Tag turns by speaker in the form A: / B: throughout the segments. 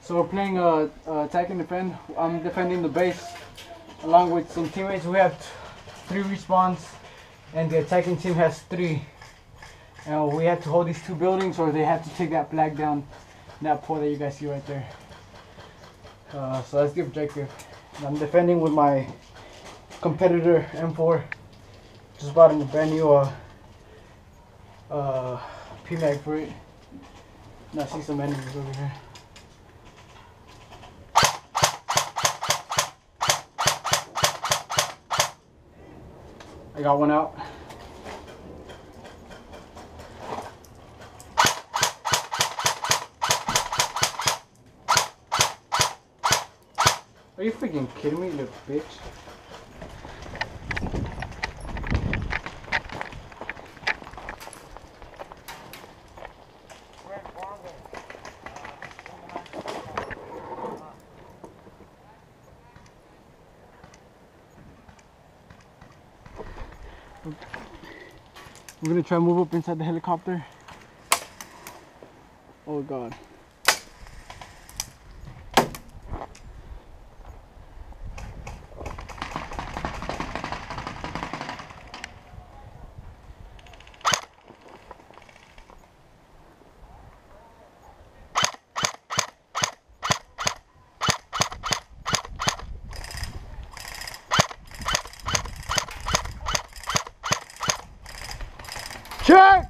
A: So we're playing attack and defend. I'm defending the base along with some teammates. We have 3 respawns, and the attacking team has 3. And we have to hold these 2 buildings, or they have to take that flag down, that pole that you guys see right there. So that's the objective. And I'm defending with my competitor M4. Just bought a brand new PMAG for it. And I see some enemies over here. I got one out. Are you freaking kidding me, you little bitch? We're gonna try to move up inside the helicopter. Oh god. Check!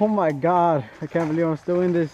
A: Oh my god, I can't believe I'm still in this.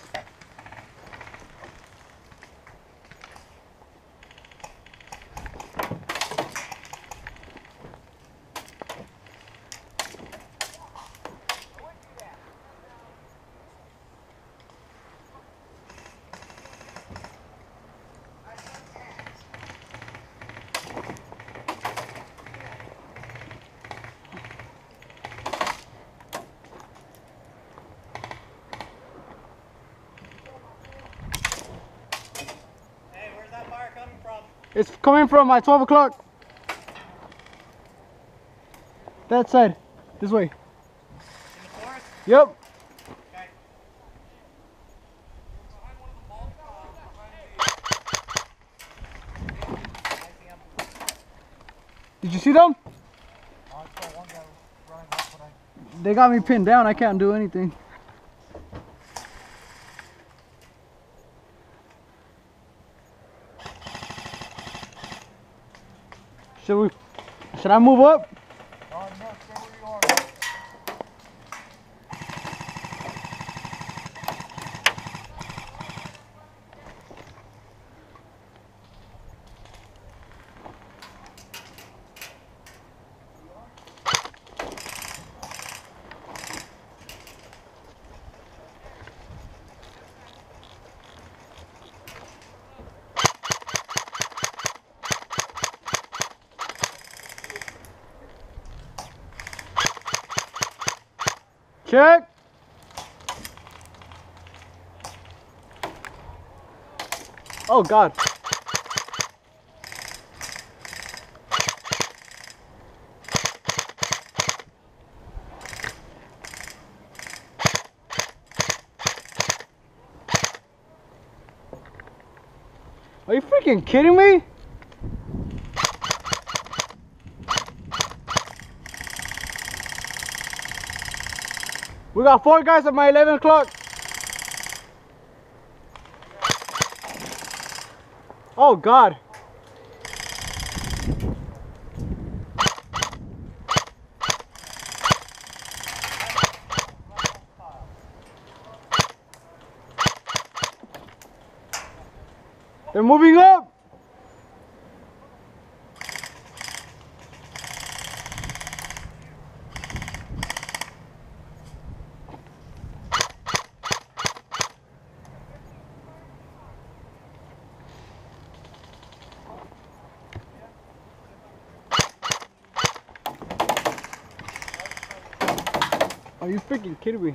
A: It's coming from my 12 o'clock. That side. This way. In the forest? Yep. Okay. Did you see them? They got me pinned down. I can't do anything. Should I move up?
B: No, stay where you are.
A: Check. Oh God. Are you freaking kidding me? We got 4 guys at my 11 o'clock. Oh God. They're moving up. Are you freaking kidding me?